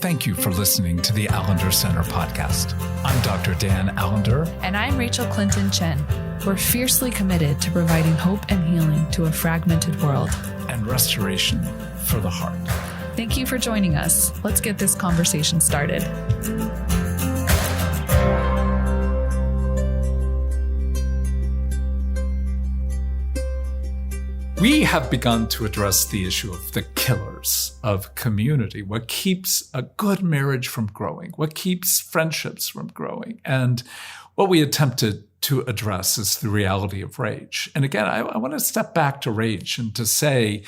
Thank you for listening to the Allender Center podcast. I'm Dr. Dan Allender. And I'm Rachael Clinton Chen. We're fiercely committed to providing hope and healing to a fragmented world. And restoration for the heart. Thank you for joining us. Let's get this conversation started. We have begun to address the issue of the killers of community, what keeps a good marriage from growing, what keeps friendships from growing. And what we attempted to address is the reality of rage. And again, I want to step back to rage and to say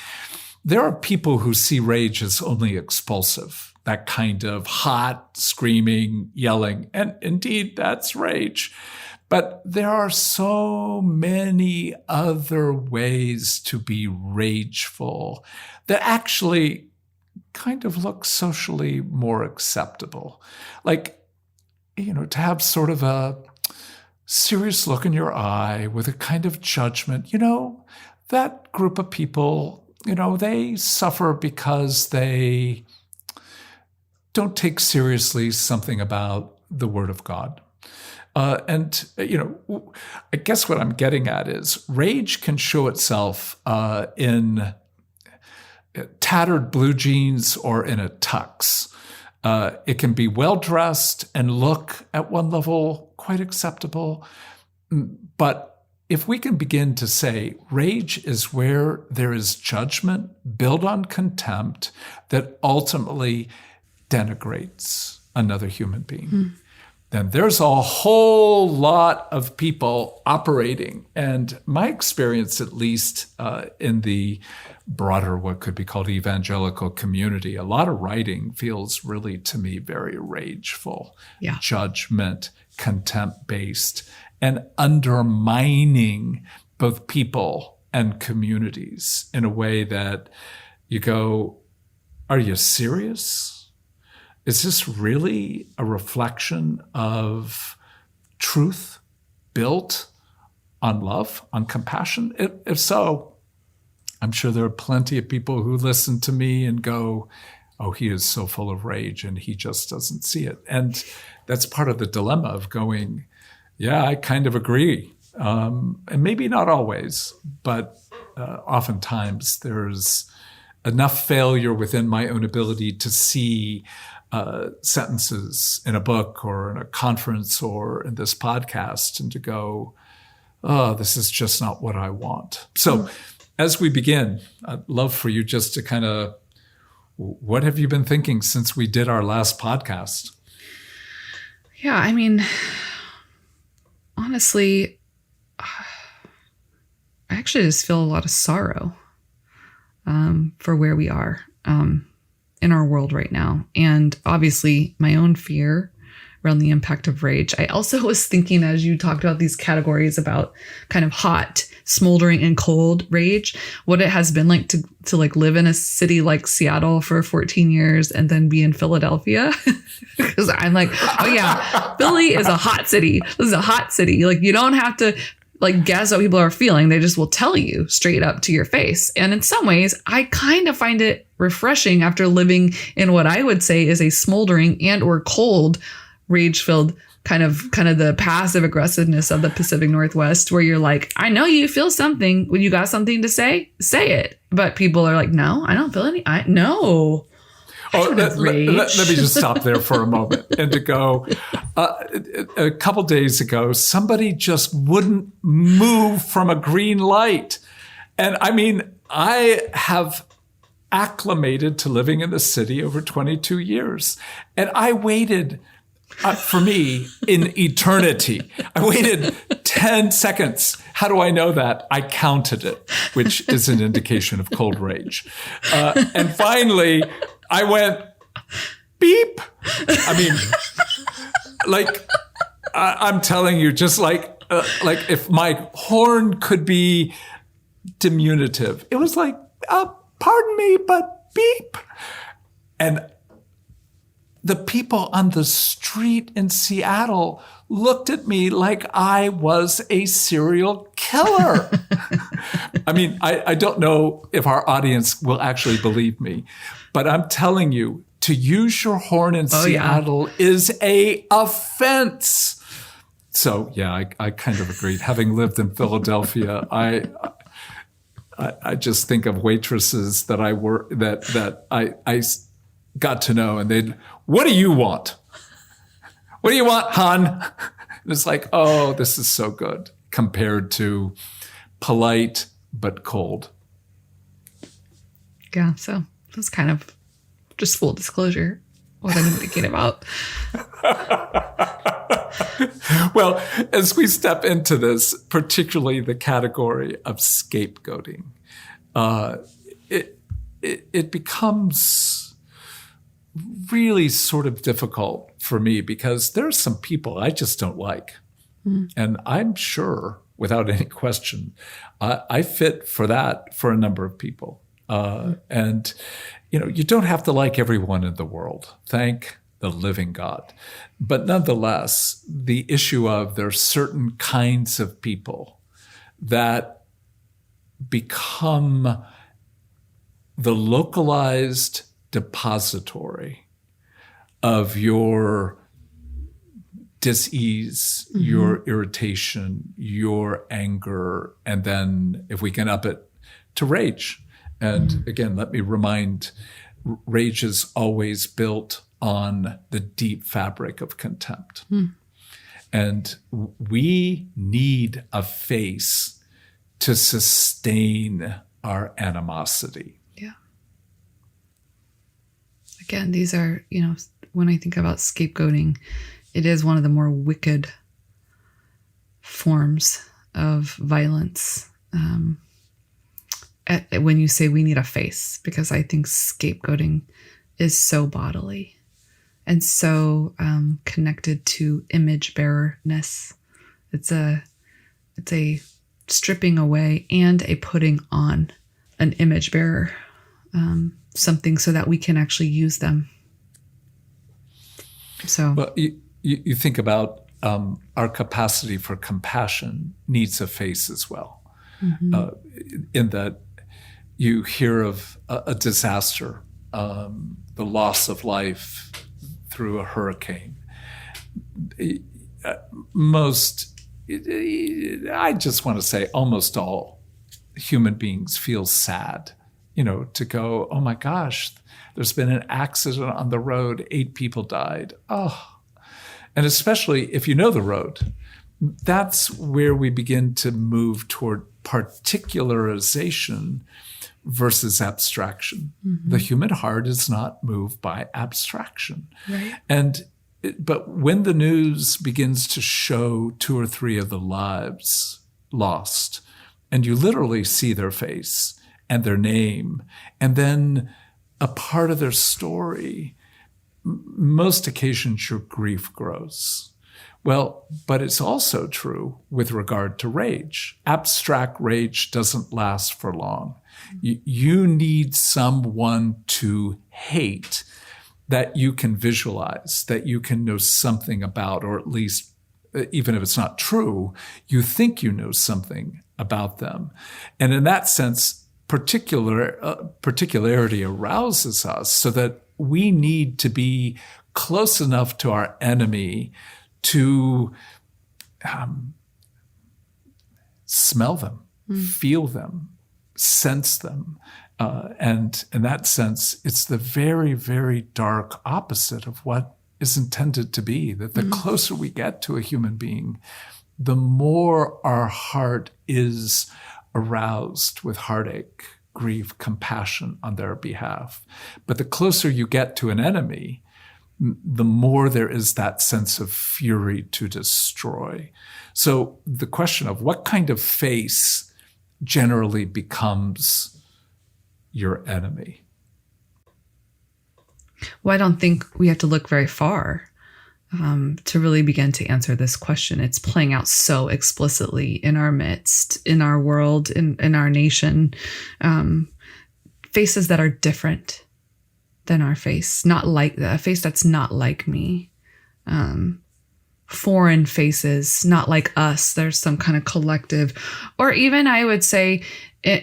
there are people who see rage as only expulsive, that kind of hot, screaming, yelling. And indeed, that's rage. But there are so many other ways to be rageful that actually kind of look socially more acceptable. Like, to have sort of a serious look in your eye with a kind of judgment. That group of people, they suffer because they don't take seriously something about the Word of God. I guess what I'm getting at is rage can show itself in tattered blue jeans or in a tux. It can be well-dressed and look at one level quite acceptable. But if we can begin to say rage is where there is judgment built on contempt that ultimately denigrates another human being, then there's a whole lot of people operating. And my experience, at least in the broader, what could be called evangelical community, a lot of writing feels really, to me, very rageful, judgment, contempt-based, and undermining both people and communities in a way that you go, are you serious? Is this really a reflection of truth built on love, on compassion? If so, I'm sure there are plenty of people who listen to me and go, oh, he is so full of rage and he just doesn't see it. And that's part of the dilemma of going, yeah, I kind of agree. And maybe not always, but oftentimes there's enough failure within my own ability to see sentences in a book or in a conference or in this podcast and to go, oh, this is just not what I want. So as we begin, I'd love for you just to kind of, what have you been thinking since we did our last podcast? Yeah, honestly, I actually just feel a lot of sorrow for where we are in our world right now. And obviously my own fear around the impact of rage. I also was thinking, as you talked about these categories about kind of hot, smoldering, and cold rage, what it has been like to live in a city like Seattle for 14 years and then be in Philadelphia. Because I'm like, oh yeah, Philly is a hot city. This is a hot city. You don't have to guess what people are feeling. They just will tell you straight up to your face. And in some ways, I kind of find it refreshing after living in what I would say is a smoldering and or cold, rage-filled kind of the passive aggressiveness of the Pacific Northwest, where you're like, I know you feel something. When you got something to say it. But people are like, no, I don't feel any. No. Let me just stop there for a moment and to go, a couple days ago, somebody just wouldn't move from a green light. And I have acclimated to living in the city over 22 years. And I waited, for me, in eternity. I waited 10 seconds. How do I know that? I counted it, which is an indication of cold rage. And finally, I went, beep. I'm telling you, just like if my horn could be diminutive, it was like, pardon me, but beep. And the people on the street in Seattle looked at me like I was a serial killer. I don't know if our audience will actually believe me, but I'm telling you, to use your horn in Seattle is a offense. So yeah, I kind of agreed. Having lived in Philadelphia, I just think of waitresses that I got to know, and they'd, what do you want? What do you want, hon? And it's like, oh, this is so good compared to polite but cold. Yeah, so that's kind of just full disclosure what I'm thinking about. Well, as we step into this, particularly the category of scapegoating, it becomes really sort of difficult for me because there are some people I just don't like. And I'm sure, without any question, I fit for that for a number of people. And, you don't have to like everyone in the world. Thank the living God. But nonetheless, the issue of there are certain kinds of people that become the localized depository of your dis-ease, your irritation, your anger, and then if we can up it to rage. And again, let me remind, rage is always built on the deep fabric of contempt. And we need a face to sustain our animosity. Yeah. Again, these are, when I think about scapegoating, it is one of the more wicked forms of violence. When you say we need a face, because I think scapegoating is so bodily and so connected to image bearerness. It's a stripping away and a putting on an image bearer, something so that we can actually use them. So, well, you think about our capacity for compassion needs a face as well. In that you hear of a disaster, the loss of life through a hurricane. I just want to say almost all human beings feel sad, to go, oh my gosh, there's been an accident on the road, 8 people died. Oh, and especially if you know the road, that's where we begin to move toward particularization versus abstraction. The human heart is not moved by abstraction. Right. But when the news begins to show 2 or 3 of the lives lost, and you literally see their face and their name, and then a part of their story, most occasions your grief grows. Well, but it's also true with regard to rage. Abstract rage doesn't last for long. You need someone to hate that you can visualize, that you can know something about, or at least, even if it's not true, you think you know something about them. And in that sense, particularity arouses us so that we need to be close enough to our enemy to smell them, feel them, sense them. And in that sense, it's the very, very dark opposite of what is intended to be, that the closer we get to a human being, the more our heart is aroused with heartache, grief, compassion on their behalf. But the closer you get to an enemy, the more there is that sense of fury to destroy. So the question of what kind of face generally becomes your enemy? Well, I don't think we have to look very far to really begin to answer this question. It's playing out so explicitly in our midst, in our world, in our nation. Faces that are different than our face, not like a face that's not like me. Foreign faces, not like us. There's some kind of collective, or even I would say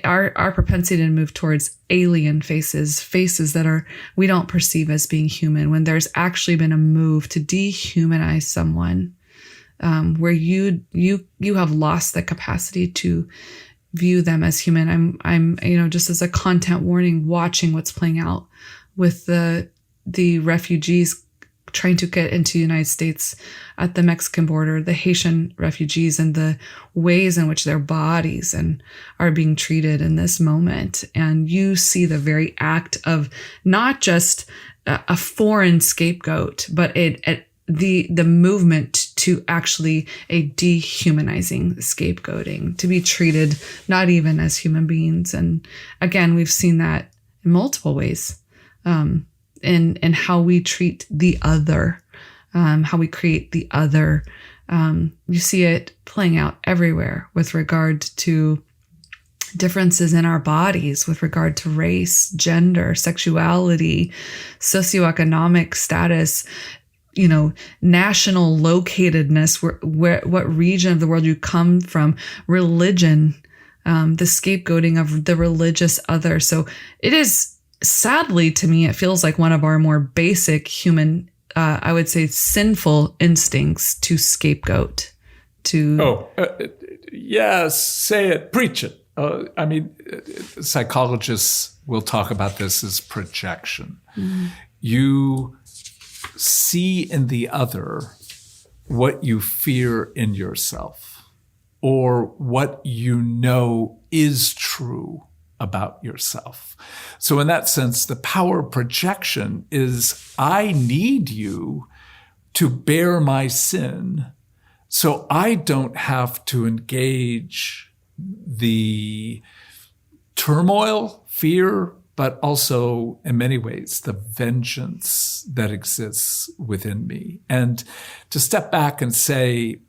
our propensity to move towards alien faces that we don't perceive as being human, when there's actually been a move to dehumanize someone, where you have lost the capacity to view them as human. I'm just as a content warning, watching what's playing out with the refugees trying to get into the United States at the Mexican border, the Haitian refugees, and the ways in which their bodies are being treated in this moment. And you see the very act of not just a foreign scapegoat, but the movement to actually a dehumanizing scapegoating, to be treated not even as human beings. And again, we've seen that in multiple ways, in how we treat the other, how we create the other. You see it playing out everywhere with regard to differences in our bodies, with regard to race, gender, sexuality, socioeconomic status, national locatedness, what region of the world you come from, religion, the scapegoating of the religious other. So it is, sadly, to me, it feels like one of our more basic human, I would say, sinful instincts to scapegoat. Yes, say it, preach it. Psychologists will talk about this as projection. Mm-hmm. You see in the other what you fear in yourself, or what you know is true about yourself. So in that sense, the power of projection is, I need you to bear my sin so I don't have to engage the turmoil, fear, but also in many ways the vengeance that exists within me. And to step back and say,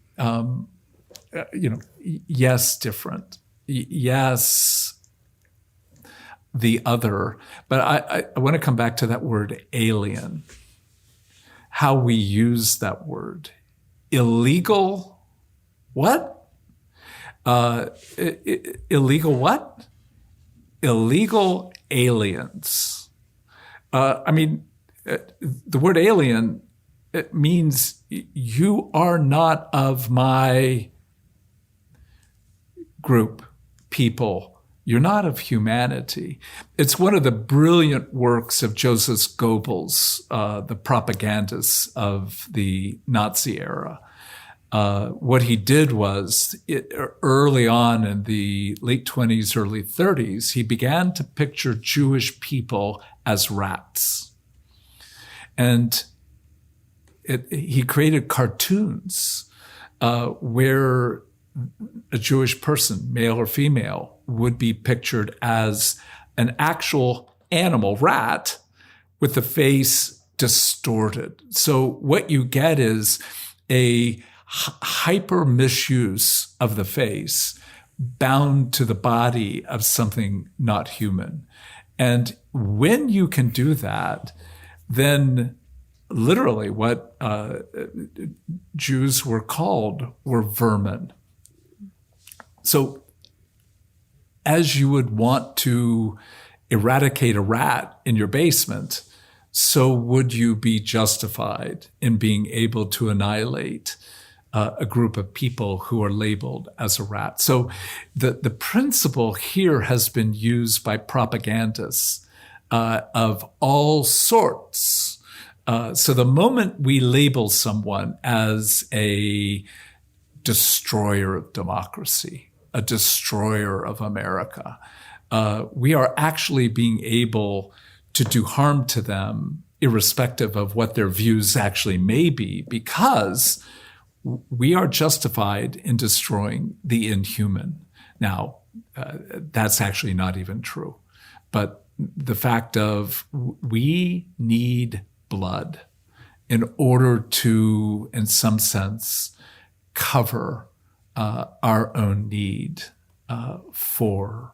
yes, different. Yes, the other. But I want to come back to that word alien, how we use that word. Illegal, what? Illegal what? Illegal aliens. The word alien, it means you are not of my group, people. You're not of humanity. It's one of the brilliant works of Joseph Goebbels, the propagandist of the Nazi era. What he did was, early on in the late 20s, early 30s, he began to picture Jewish people as rats. And he created cartoons where a Jewish person, male or female, would be pictured as an actual animal, rat, with the face distorted. So what you get is a hyper misuse of the face bound to the body of something not human. And when you can do that, then literally what Jews were called were vermin. So as you would want to eradicate a rat in your basement, so would you be justified in being able to annihilate a group of people who are labeled as a rat. So the principle here has been used by propagandists of all sorts. So the moment we label someone as a destroyer of democracy, a destroyer of America, we are actually being able to do harm to them, irrespective of what their views actually may be, because we are justified in destroying the inhuman. Now, that's actually not even true. But the fact of we need blood in order to, in some sense, cover our own need for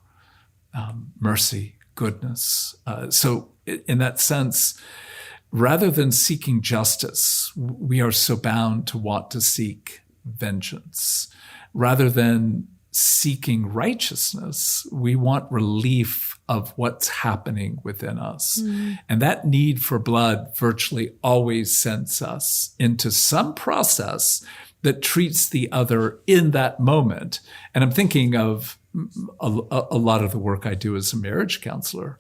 mercy, goodness. So in that sense, rather than seeking justice, we are so bound to want to seek vengeance. Rather than seeking righteousness. We want relief of what's happening within us. And that need for blood virtually always sends us into some process that treats the other in that moment. And I'm thinking of a lot of the work I do as a marriage counselor.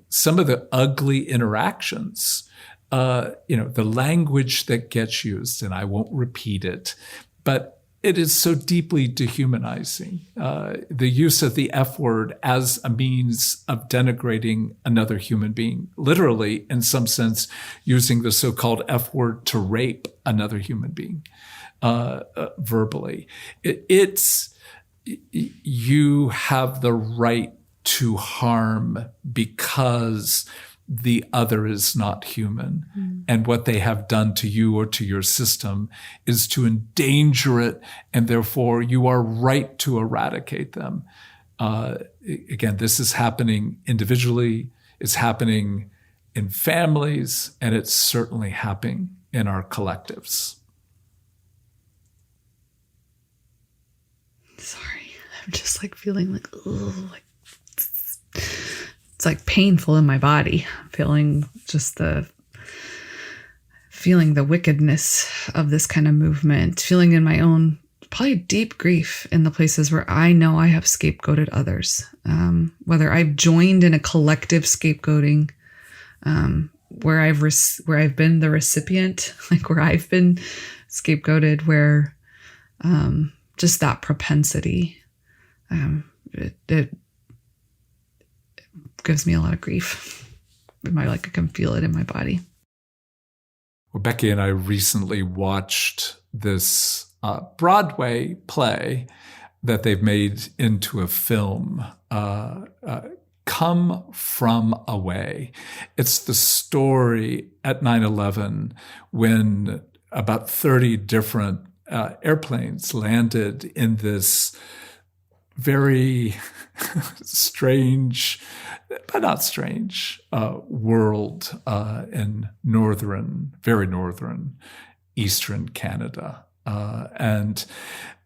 Some of the ugly interactions, the language that gets used, and I won't repeat it, but it is so deeply dehumanizing. The use of the F word as a means of denigrating another human being, literally, in some sense, using the so-called F word to rape another human being verbally. You have the right to harm because the other is not human. And what they have done to you or to your system is to endanger it, and therefore you are right to eradicate them. Again, this is happening individually, it's happening in families, and it's certainly happening in our collectives. Sorry, I'm just feeling it's painful in my body, feeling the wickedness of this kind of movement, feeling in my own probably deep grief in the places where I know I have scapegoated others, whether I've joined in a collective scapegoating, where I've been the recipient, where I've been scapegoated, where just that propensity, it gives me a lot of grief. I can feel it in my body. Well, Becky and I recently watched this Broadway play that they've made into a film, Come From Away. It's the story at 9/11 when about 30 different airplanes landed in this very strange, but not strange, world in very northern, eastern Canada. And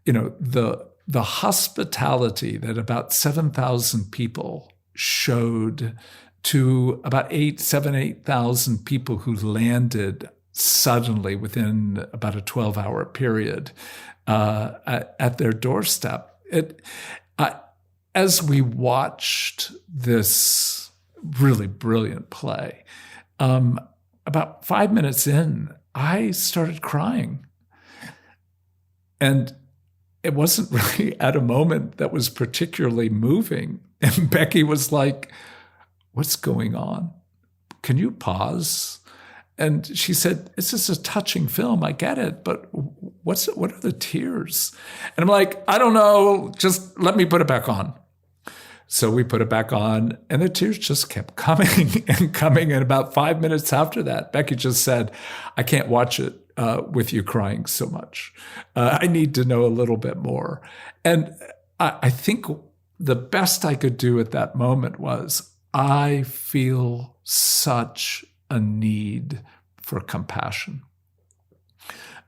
the hospitality that about 7,000 people showed to about 8,000 people who landed suddenly within about a 12-hour period at their doorstep. As we watched this really brilliant play, about 5 minutes in, I started crying. And it wasn't really at a moment that was particularly moving. And Becky was like, "What's going on? Can you pause?" And she said, "This is a touching film. I get it, but what are the tears?" And I'm like, "I don't know. Just let me put it back on." So we put it back on, and the tears just kept coming and coming. And about 5 minutes after that, Becky just said, "I can't watch it with you crying so much. I need to know a little bit more." And I think the best I could do at that moment was, I feel such a need for compassion.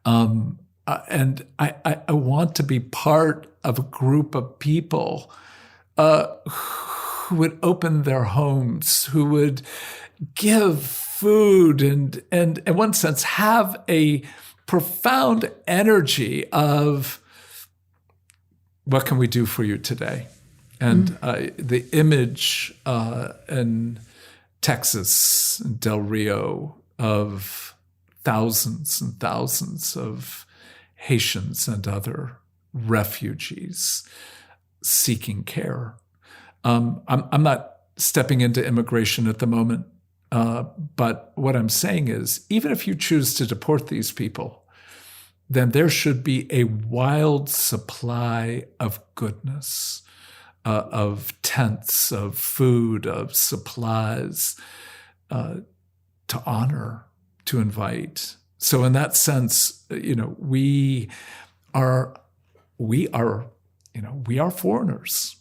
And I want to be part of a group of people who would open their homes, who would give food and in one sense have a profound energy of, what can we do for you today? And the image in Texas, Del Rio, of thousands and thousands of Haitians and other refugees seeking care. I'm not stepping into immigration at the moment, but what I'm saying is, even if you choose to deport these people, then there should be a wild supply of goodness, of tents, of food, of supplies, to honor, to invite. So in that sense, we are foreigners,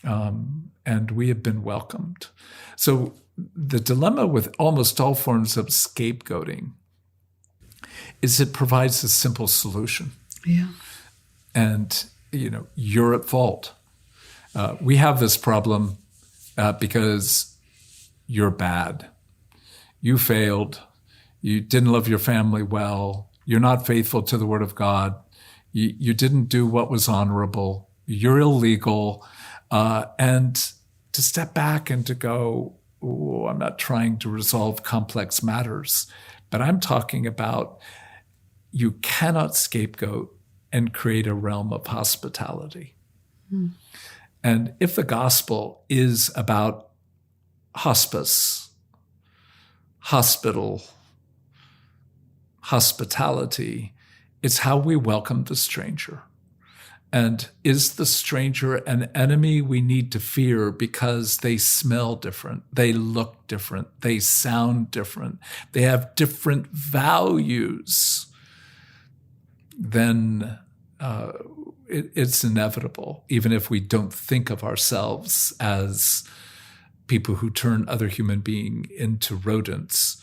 and we have been welcomed. So the dilemma with almost all forms of scapegoating is it provides a simple solution. Yeah. And you're at fault. We have this problem because you're bad. You failed. You didn't love your family well. You're not faithful to the word of God. You didn't do what was honorable. You're illegal. And to step back and to go, oh, I'm not trying to resolve complex matters, but I'm talking about you cannot scapegoat and create a realm of hospitality. And if the gospel is about hospice, hospital, hospitality, it's how we welcome the stranger. And is the stranger an enemy we need to fear because they smell different, they look different, they sound different, they have different values? Then it's inevitable, even if we don't think of ourselves as people who turn other human beings into rodents.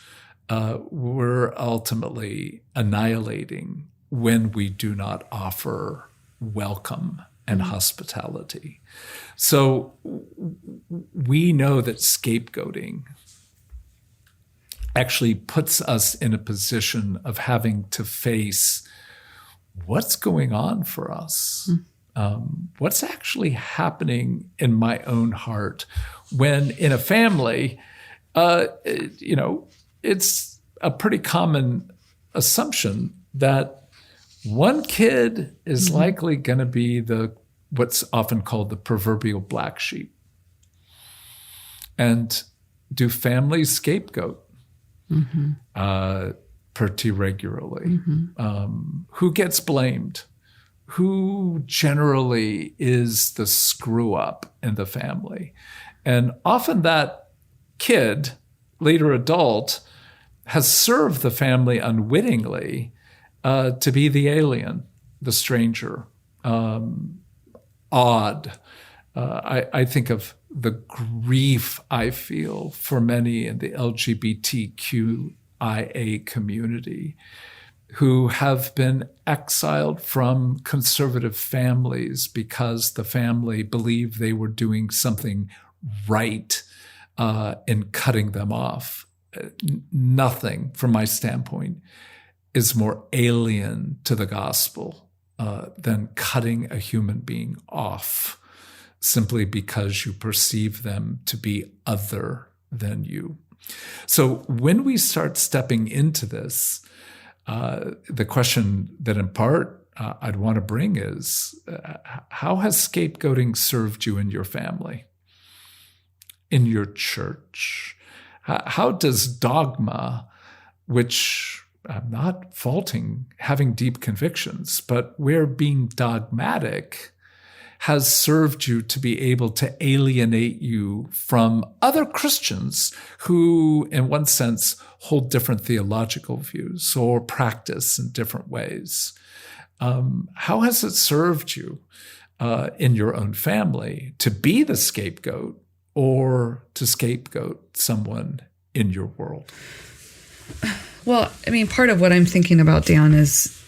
We're ultimately annihilating when we do not offer welcome and hospitality. So we know that scapegoating actually puts us in a position of having to face what's going on for us. What's actually happening in my own heart when in a family, it's a pretty common assumption that one kid is likely going to be what's often called the proverbial black sheep. And do families scapegoat pretty regularly? Who gets blamed? Who generally is the screw up in the family? And often that kid, later adult, has served the family unwittingly to be the alien, the stranger, odd. I think of the grief I feel for many in the LGBTQIA community who have been exiled from conservative families because the family believed they were doing something right in cutting them off. Nothing, from my standpoint, is more alien to the gospel than cutting a human being off simply because you perceive them to be other than you. So when we start stepping into this, the question that in part I'd want to bring is, how has scapegoating served you in your family, in your church? How does dogma, which I'm not faulting having deep convictions, but where being dogmatic has served you to be able to alienate you from other Christians who, in one sense, hold different theological views or practice in different ways? How has it served you in your own family to be the scapegoat or to scapegoat someone in your world? Well, I mean, part of what I'm thinking about, Dan, is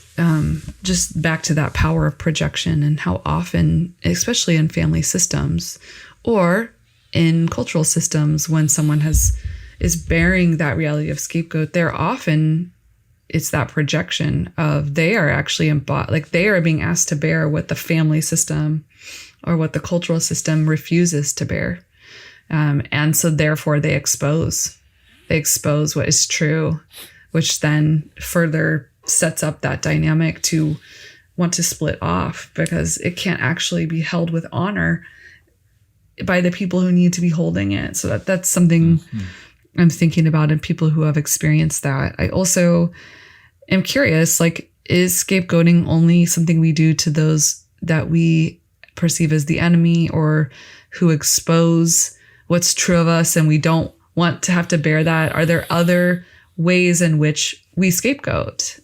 just back to that power of projection and how often, especially in family systems or in cultural systems, when someone is bearing that reality of scapegoat, it's that projection of they are actually like they are being asked to bear what the family system or what the cultural system refuses to bear. And so therefore they expose what is true, which then further sets up that dynamic to want to split off because it can't actually be held with honor by the people who need to be holding it. So that's something I'm thinking about in people who have experienced that. I also am curious, like, is scapegoating only something we do to those that we perceive as the enemy or who expose what's true of us and we don't want to have to bear that? Are there other ways in which we scapegoat?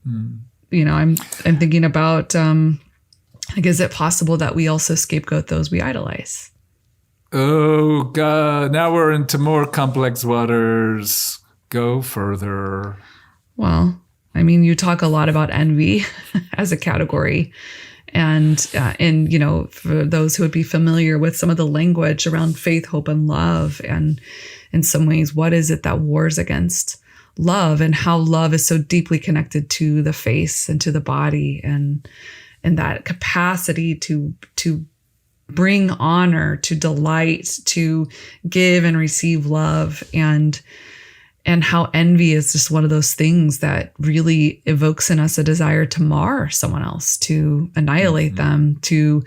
I'm thinking about, like, is it possible that we also scapegoat those we idolize? Oh, God. Now we're into more complex waters. Go further. Well, I mean, you talk a lot about envy as a category. And for those who would be familiar with some of the language around faith, hope, and love, and in some ways, what is it that wars against love, and how love is so deeply connected to the face and to the body, and that capacity to bring honor, to delight, to give and receive love, and how envy is just one of those things that really evokes in us a desire to mar someone else, to annihilate them, to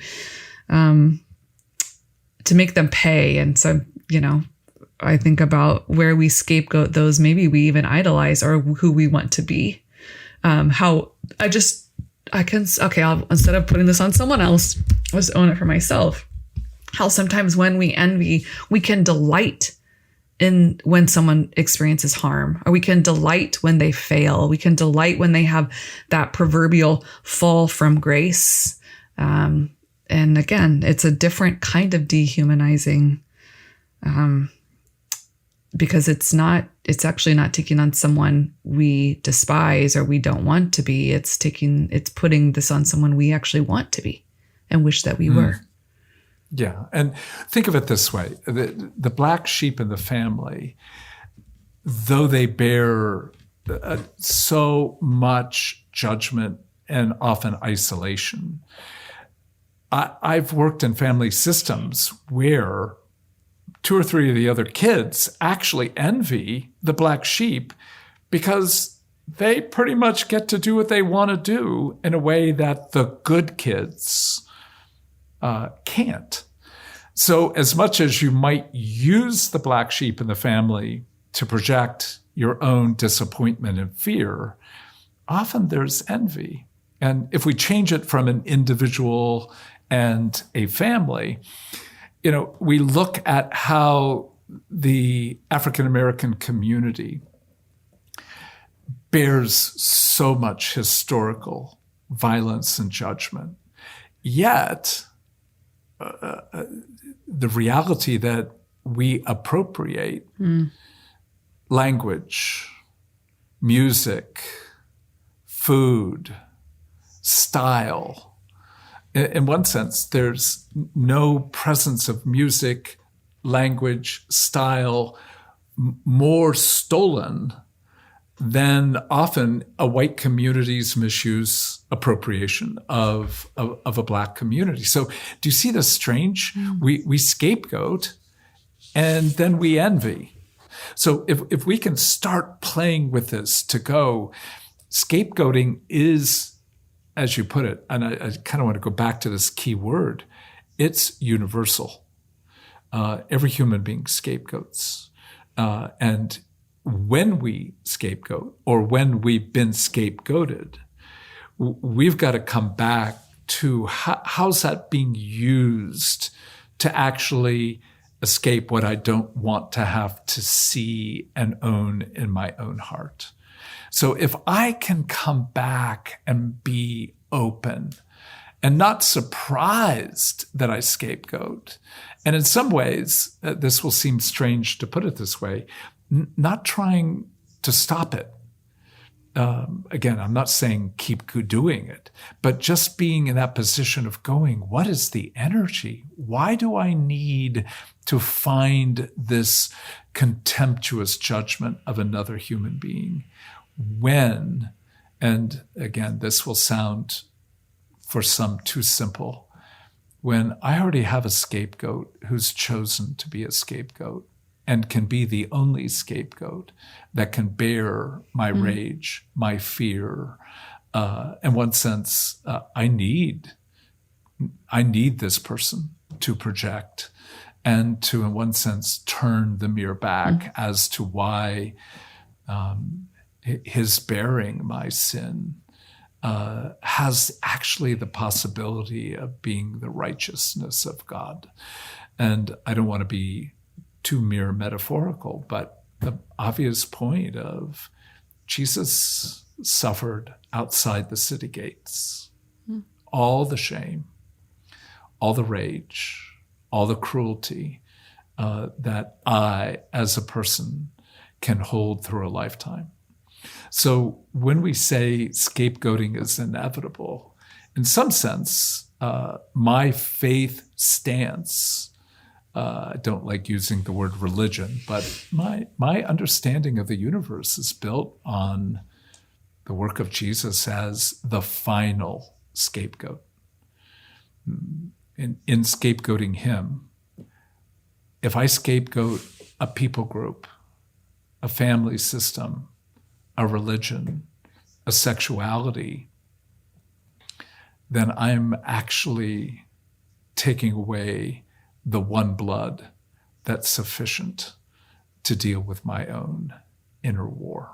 make them pay. And so, I think about where we scapegoat those maybe we even idolize or who we want to be. I'll instead of putting this on someone else, I'll just own it for myself. How sometimes when we envy, we can delight in when someone experiences harm, or we can delight when they fail. We can delight when they have that proverbial fall from grace. And again, it's a different kind of dehumanizing, because it's actually not taking on someone we despise or we don't want to be. It's putting this on someone we actually want to be and wish that we were. Yeah. And think of it this way. The black sheep in the family, though they bear so much judgment and often isolation, I've worked in family systems where 2 or 3 of the other kids actually envy the black sheep because they pretty much get to do what they want to do in a way that the good kids can't. So as much as you might use the black sheep in the family to project your own disappointment and fear, often there's envy. And if we change it from an individual and a family, we look at how the African-American community bears so much historical violence and judgment. Yet, the reality that we appropriate language, music, food, style. In one sense, there's no presence of music, language, style more stolen than often a white community's misuse, appropriation of a black community. So do you see the strange? We scapegoat and then we envy. So if we can start playing with this to go, scapegoating is, as you put it, and I kind of want to go back to this key word, it's universal. Every human being scapegoats. And when we scapegoat, or when we've been scapegoated, we've got to come back to how's that being used to actually escape what I don't want to have to see and own in my own heart. So if I can come back and be open and not surprised that I scapegoat, and in some ways, this will seem strange to put it this way, not trying to stop it. Again, I'm not saying keep doing it, but just being in that position of going, what is the energy? Why do I need to find this contemptuous judgment of another human being? When, and again, this will sound for some too simple, when I already have a scapegoat who's chosen to be a scapegoat and can be the only scapegoat that can bear my rage, my fear. In one sense, I need this person to project and to, in one sense, turn the mirror back as to why his bearing my sin has actually the possibility of being the righteousness of God. And I don't want to be too mere metaphorical, but the obvious point of Jesus suffered outside the city gates. All the shame, all the rage, all the cruelty that I, as a person, can hold through a lifetime. So when we say scapegoating is inevitable, in some sense, my faith stance, I don't like using the word religion, but my understanding of the universe is built on the work of Jesus as the final scapegoat. In scapegoating him, if I scapegoat a people group, a family system, a religion, a sexuality, then I'm actually taking away the one blood that's sufficient to deal with my own inner war.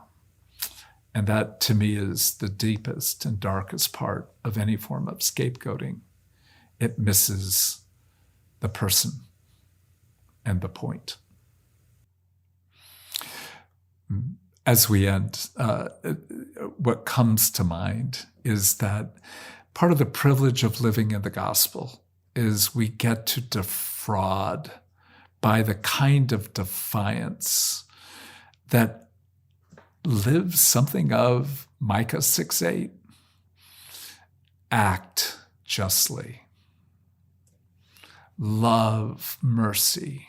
And that, to me, is the deepest and darkest part of any form of scapegoating. It misses the person and the point. As we end, what comes to mind is that part of the privilege of living in the gospel is we get to defraud by the kind of defiance that lives something of Micah 6:8. Act justly. Love mercy.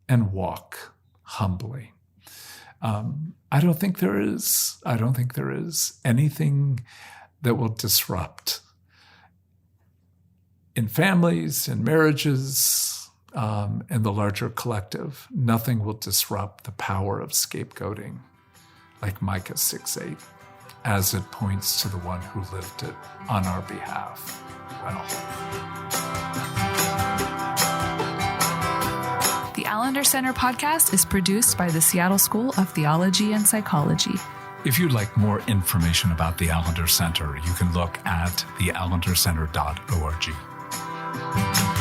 And walk humbly. I don't think there is anything that will disrupt in families, in marriages, in the larger collective. Nothing will disrupt the power of scapegoating like Micah 6:8, as it points to the one who lived it on our behalf. Well. The Allender Center podcast is produced by the Seattle School of Theology and Psychology. If you'd like more information about the Allender Center, you can look at theallendercenter.org.